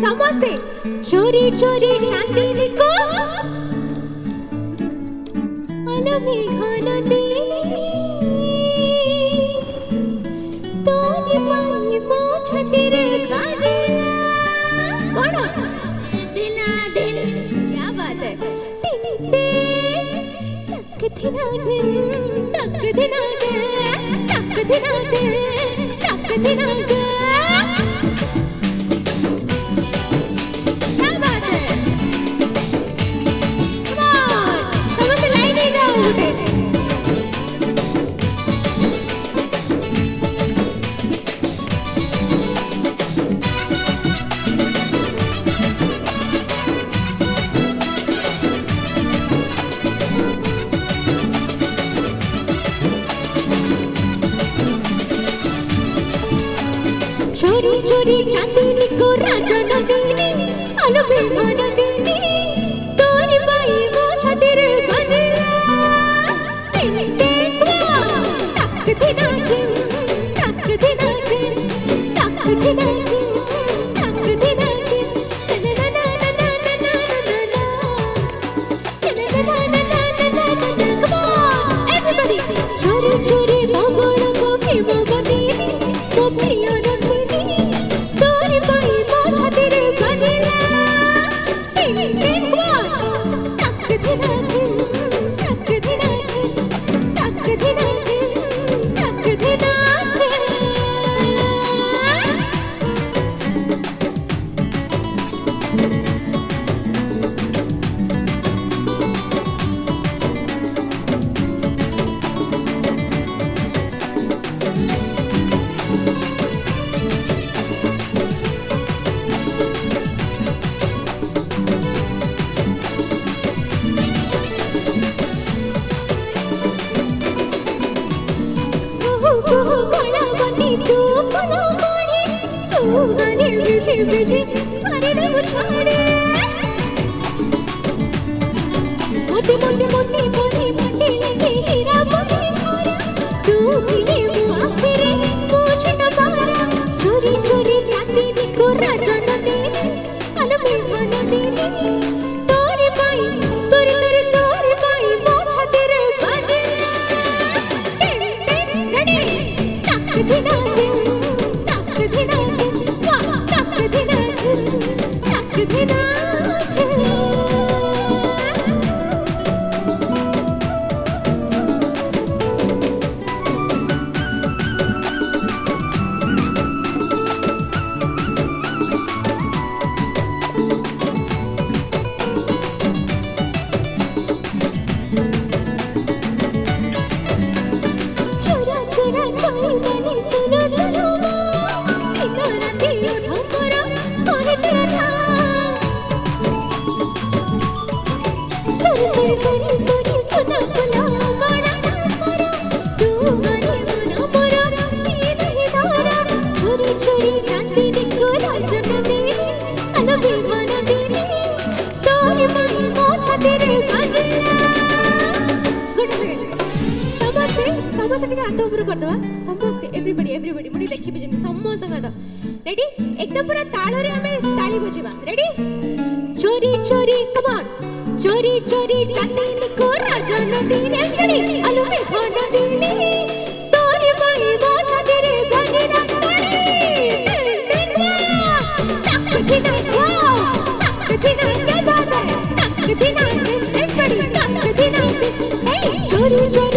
समस्ते चोरी चोरी चांदनी को आलो मेघन दे तोनी पाई मोछ तेरे बाजेला कौन दिना दिन क्या बात है तक दिना दिन तक दिना दिन तक दिना दिन तक दिना दिन चोरी चोरी चांदनी को राजा नदीनी आलो मेघन दीनी तोरी बाई मोछ तेरे बजेला तक दिना दिन तक दिना दिन तक दिना दिन तक दिना दिन ना ना ना ना ना ना ना ना come on everybody चोरी चोरी बगड़ को भीम बदीनी तो प्रिय बिजी अरे ना मुछाड़े मोती मोती मोती बोली मंडी लेके हीरा बोली छोरा तू मिले मुआ फिरे मुझे न बारा चोरी चोरी चांदनी को राजा न देने आलो मेघन दीनी तोरी बाई तोरी बाई मोछ तेरे बाजेला रेडी तक दिना दिन तक दिना दिन तक दिना चोरा चोरा छोरी बनी सुनो सुनो इनो राती उठो करो कोने तेरा नाम सरी सरी सरी सरी सुना बुला बड़ा सारा तू मरे मना मोरा ये नहीं धारा चोरी चोरी चांदनी को राजा न देनी आलो मेघन दीनी तोरी बाई मोछ तेरे बाजेला गुड सेकंड समस्त टिके हाथ ऊपर कर दवा समस्त एवरीबॉडी मुडी देखि बजे समस्त हाथ रेडी एकदम पूरा ताल रे हमें ताली बजेबा रेडी चोरी चोरी कम ऑन चोरी चोरी चांदनी को राजा न दीनी रेडी आलो मेघन दीनी तोरी बाई मोछ तेरे बजेला तक दिना तक दिना क्या बात है तक दिना everybody तक दिना चोरी चोरी